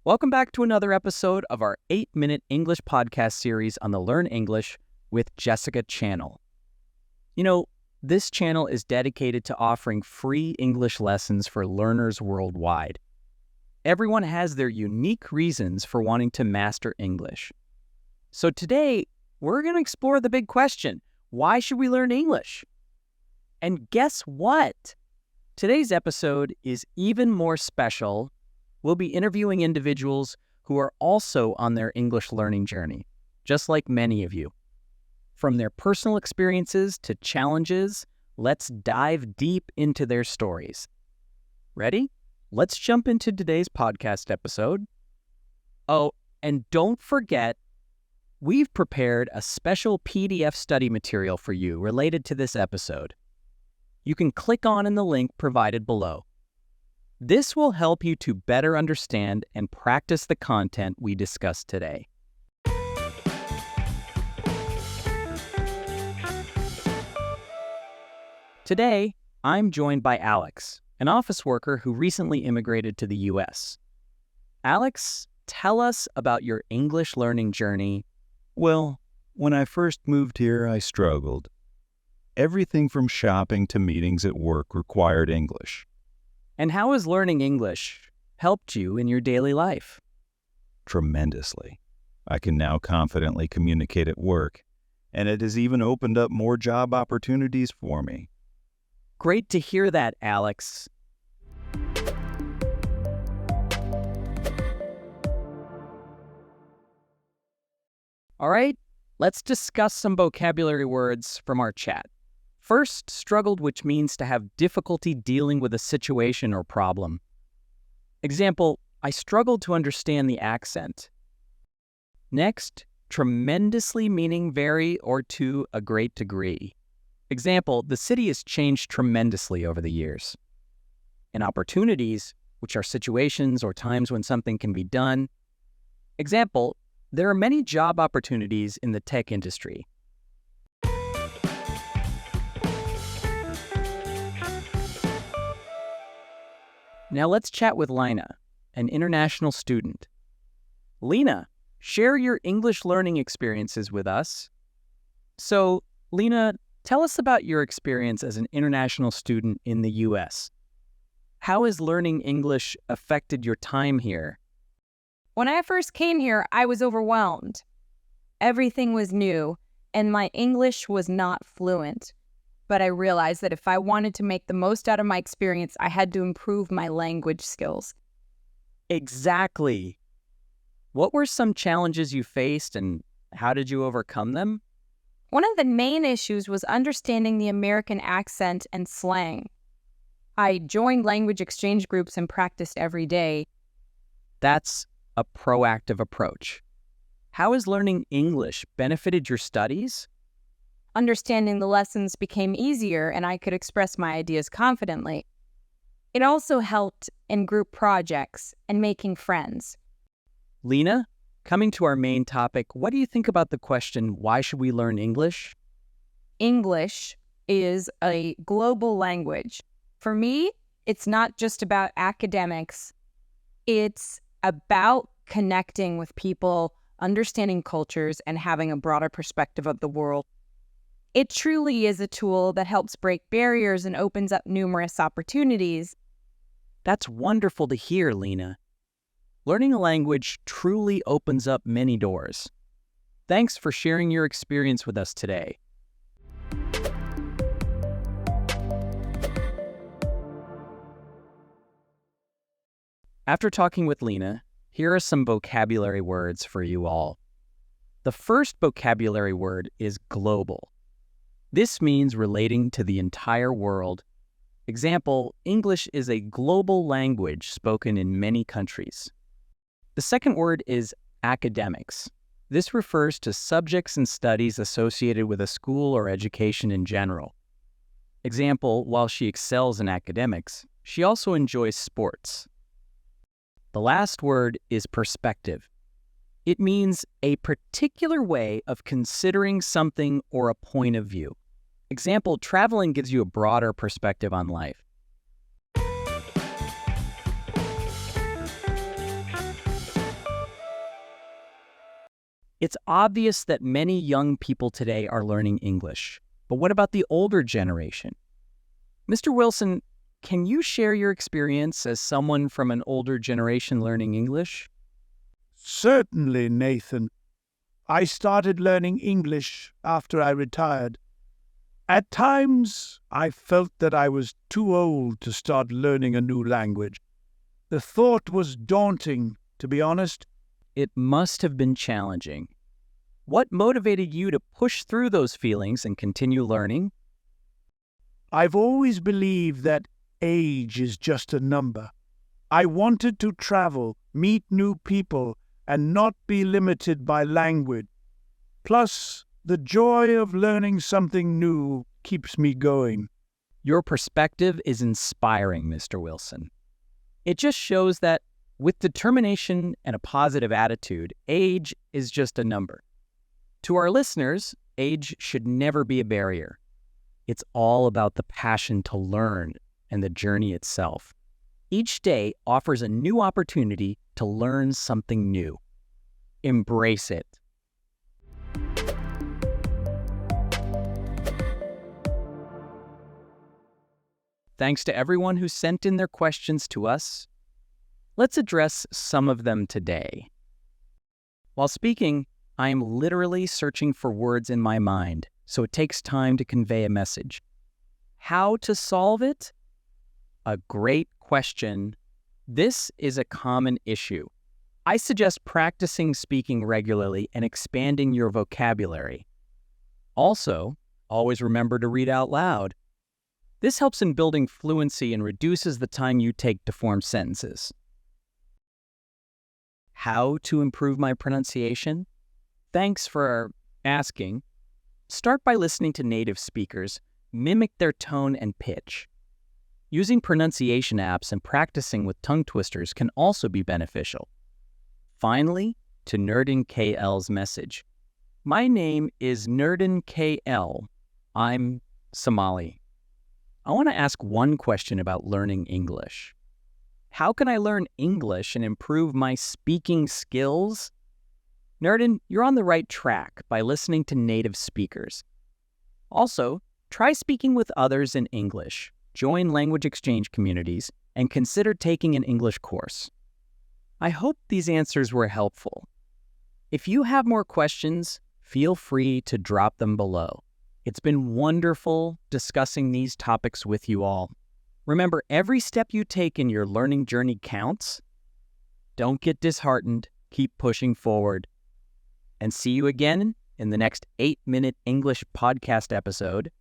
Welcome back to another episode of our 8-minute English podcast series on the Learn English with Jessica channel. You know, this channel is dedicated to offering free English lessons for learners worldwide. Everyone has their unique reasons for wanting to master English. So today, we're going to explore the big question, why should we learn English? And guess what? Today's episode is even more special. We'll be interviewing individuals who are also on their English learning journey, just like many of you. From their personal experiences to challenges, let's dive deep into their stories. Ready? Let's jump into today's podcast episode. Oh, and don't forget, we've prepared a special PDF study material for you related to this episode. You can click on in the link provided below. This will help you to better understand and practice the content we discussed today. Today, I'm joined by Alex, an office worker who recently immigrated to the U.S. Alex, tell us about your English learning journey. Well, when I first moved here, I struggled. Everything from shopping to meetings at work required English. And how has learning English helped you in your daily life? Tremendously. I can now confidently communicate at work, and it has even opened up more job opportunities for me. Great to hear that, Alex. All right, let's discuss some vocabulary words from our chat. First, struggled, which means to have difficulty dealing with a situation or problem. Example, I struggled to understand the accent. Next, tremendously, meaning very or to a great degree. Example, the city has changed tremendously over the years. And opportunities, which are situations or times when something can be done. Example, there are many job opportunities in the tech industry. Now let's chat with Lina, an international student. Lina, share your English learning experiences with us. So, Lina, tell us about your experience as an international student in the U.S. How has learning English affected your time here? When I first came here, I was overwhelmed. Everything was new, and my English was not fluent. But I realized that if I wanted to make the most out of my experience, I had to improve my language skills. Exactly. What were some challenges you faced, and how did you overcome them? One of the main issues was understanding the American accent and slang. I joined language exchange groups and practiced every day. That's a proactive approach. How has learning English benefited your studies? Understanding the lessons became easier and I could express my ideas confidently. It also helped in group projects and making friends. Lina, coming to our main topic, what do you think about the question, why should we learn English? English is a global language. For me, it's not just about academics. It's about connecting with people, understanding cultures, and having a broader perspective of the world. It truly is a tool that helps break barriers and opens up numerous opportunities. That's wonderful to hear, Lina. Learning a language truly opens up many doors. Thanks for sharing your experience with us today. After talking with Lina, here are some vocabulary words for you all. The first vocabulary word is global. This means relating to the entire world. Example, English is a global language spoken in many countries. The second word is academics. This refers to subjects and studies associated with a school or education in general. Example, while she excels in academics, she also enjoys sports. The last word is perspective. It means a particular way of considering something or a point of view. Example, traveling gives you a broader perspective on life. It's obvious that many young people today are learning English. But what about the older generation? Mr. Wilson, can you share your experience as someone from an older generation learning English? Certainly, Nathan. I started learning English after I retired. At times, I felt that I was too old to start learning a new language. The thought was daunting, to be honest. It must have been challenging. What motivated you to push through those feelings and continue learning? I've always believed that age is just a number. I wanted to travel, meet new people, and not be limited by language. Plus, the joy of learning something new keeps me going. Your perspective is inspiring, Mr. Wilson. It just shows that with determination and a positive attitude, age is just a number. To our listeners, age should never be a barrier. It's all about the passion to learn and the journey itself. Each day offers a new opportunity to learn something new. Embrace it. Thanks to everyone who sent in their questions to us. Let's address some of them today. While speaking, I am literally searching for words in my mind, so it takes time to convey a message. How to solve it? A great question. This is a common issue. I suggest practicing speaking regularly and expanding your vocabulary. Also, always remember to read out loud. This helps in building fluency and reduces the time you take to form sentences. How to improve my pronunciation? Thanks for asking. Start by listening to native speakers, mimic their tone and pitch. Using pronunciation apps and practicing with tongue twisters can also be beneficial. Finally, to Nerdin KL's message. My name is Nerdin KL. I'm Somali. I want to ask one question about learning English. How can I learn English and improve my speaking skills? Nerdin, you're on the right track by listening to native speakers. Also, try speaking with others in English, join language exchange communities, and consider taking an English course. I hope these answers were helpful. If you have more questions, feel free to drop them below. It's been wonderful discussing these topics with you all. Remember, every step you take in your learning journey counts. Don't get disheartened. Keep pushing forward. And see you again in the next 8-minute English podcast episode